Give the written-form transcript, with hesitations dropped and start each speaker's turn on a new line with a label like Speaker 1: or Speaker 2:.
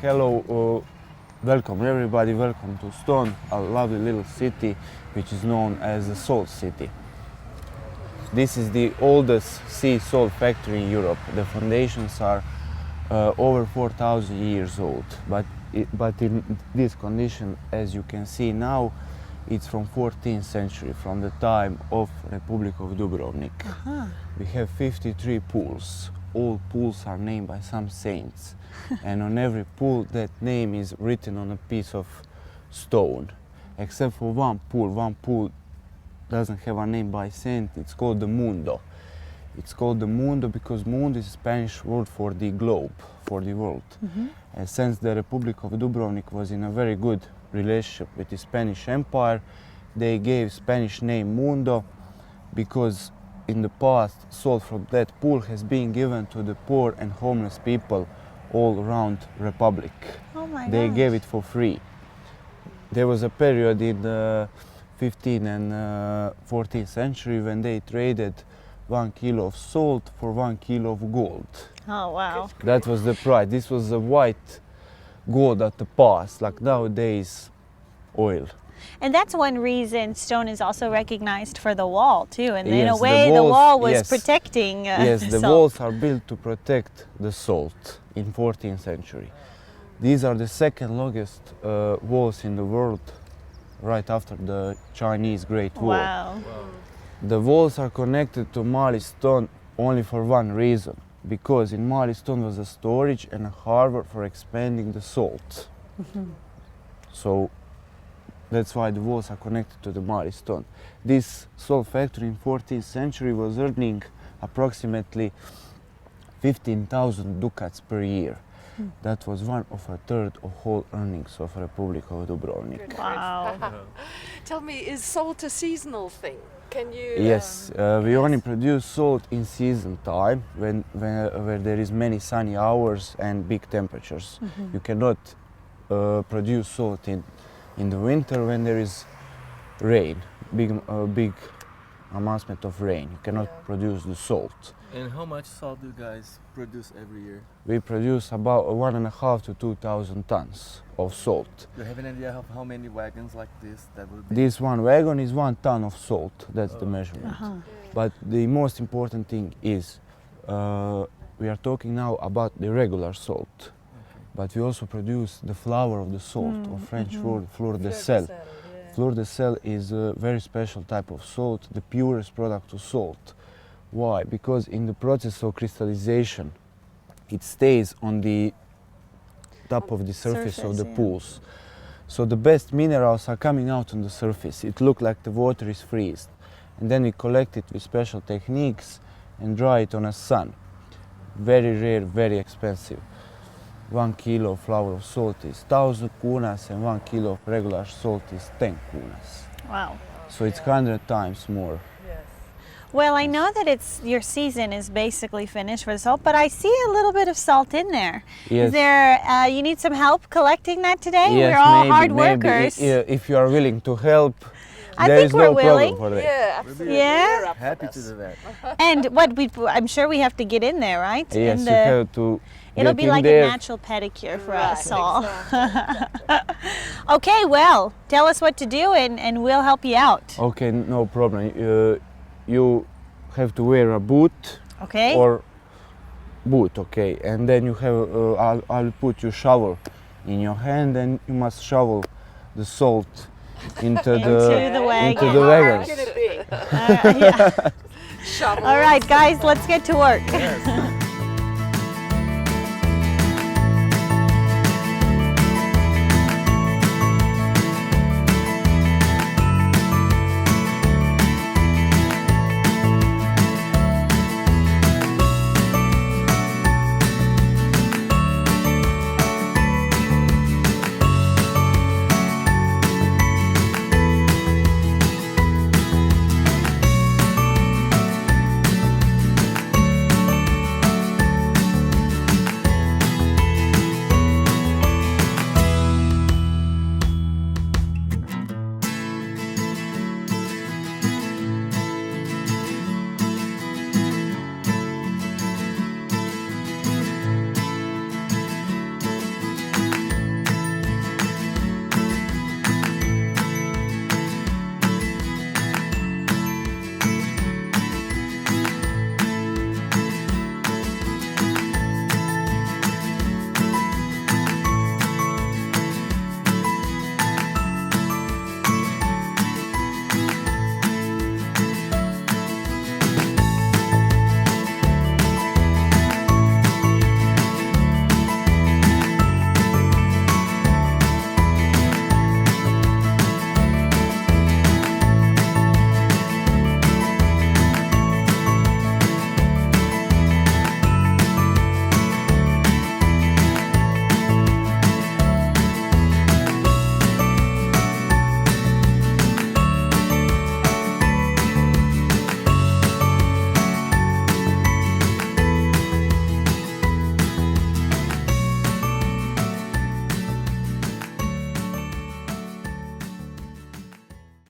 Speaker 1: Hello, welcome everybody, welcome to Ston, a lovely little city which is known as the Salt City. This is the oldest sea salt factory in Europe. The foundations are over 4,000 years old, but in this condition, as you can see now, it's from 14th century, from the time of Republic of Dubrovnik. We have 53 pools. All pools are named by some saints, and on every pool that name is written on a piece of stone, except for one pool. One pool doesn't have a name by saint. It's called the Mundo. It's called the Mundo because Mundo is a Spanish word for the globe, for the world. And since the Republic of Dubrovnik was in a very good relationship with the Spanish Empire, they gave Spanish name Mundo because in the past salt from that pool has been given to the poor and homeless people all around Republic.
Speaker 2: Oh my
Speaker 1: They
Speaker 2: gosh.
Speaker 1: gave it for free. There was a period in the 15th and 14th century when they traded 1 kilo of salt for 1 kilo of gold.
Speaker 2: Oh wow.
Speaker 1: That was the price. This was the white gold at the past, like nowadays oil.
Speaker 2: And that's one reason Stone is also recognized for the wall too. And in a
Speaker 1: Yes, the
Speaker 2: way, the
Speaker 1: walls-
Speaker 2: wall was
Speaker 1: yes.
Speaker 2: protecting
Speaker 1: Yes, the
Speaker 2: salt.
Speaker 1: walls are built to protect the salt in 14th century. These are the second longest walls in the world, right after the Chinese Great Wall.
Speaker 2: Wow.
Speaker 1: The walls are connected to Mali Stone only for one reason, because in Mali Stone was a storage and a harbor for expanding the salt. So that's why the walls are connected to the Mali Stone. This salt factory in 14th century was earning approximately 15,000 ducats per year. That was one of a third of whole earnings of Republic of Dubrovnik.
Speaker 2: Wow.
Speaker 3: Tell me, is salt a seasonal thing? Can you?
Speaker 1: Yes, we only produce salt in season time where there is many sunny hours and big temperatures. You cannot produce salt in the winter when there is rain, big amount of rain. You cannot produce the salt.
Speaker 4: And how much salt do you guys produce every year?
Speaker 1: We produce about 1,500 to 2,000 tons of salt.
Speaker 4: Do you have an idea of how many wagons like this that would be?
Speaker 1: This one wagon is 1 ton of salt. That's the measurement. But the most important thing is we are talking now about the regular salt. But we also produce the flour of the salt, or French word fleur de sel. Fleur de sel is a very special type of salt, the purest product of salt. Why? Because in the process of crystallization, it stays on the top of the surface of the
Speaker 2: yeah.
Speaker 1: pools. So the best minerals are coming out on the surface. It looks like the water is freezed. And then we collect it with special techniques and dry it on a sun. Very rare, very expensive. 1 kilo of flour of salt is 1,000 kunas and 1 kilo of regular salt is 10 kunas.
Speaker 2: Wow.
Speaker 1: So it's 100 times more.
Speaker 2: Well, I know that your season is basically finished for the salt, but I see a little bit of salt in there.
Speaker 1: Yes.
Speaker 2: Is there? You need some help collecting that today?
Speaker 1: Yes,
Speaker 2: We're all
Speaker 1: maybe,
Speaker 2: hard
Speaker 1: maybe.
Speaker 2: workers.
Speaker 1: If you are willing to help,
Speaker 2: I
Speaker 1: there
Speaker 2: think
Speaker 1: is
Speaker 2: we're
Speaker 1: no
Speaker 2: willing.
Speaker 1: problem for that.
Speaker 3: Yeah, absolutely.
Speaker 2: Yeah?
Speaker 3: We're up for
Speaker 4: Happy to
Speaker 3: this.
Speaker 4: do that.
Speaker 2: And I'm sure we have to get in there, right?
Speaker 1: Yes,
Speaker 2: In
Speaker 1: you have to
Speaker 2: It'll
Speaker 1: get
Speaker 2: be
Speaker 1: in
Speaker 2: like
Speaker 1: there.
Speaker 2: a natural pedicure for us
Speaker 3: Right,
Speaker 2: all.
Speaker 3: exactly.
Speaker 2: Okay, well, tell us what to do and we'll help you out.
Speaker 1: Okay, no problem. You have to wear a boot
Speaker 2: Okay?
Speaker 1: or boot, okay, and then you have. I'll put your shovel in your hand, and you must shovel the salt into
Speaker 2: the wagon.
Speaker 1: into the
Speaker 3: How hard
Speaker 1: wagons.
Speaker 3: can it be?
Speaker 2: Yeah.
Speaker 3: Shovel.
Speaker 2: All right, guys, let's get to work.
Speaker 4: Yes.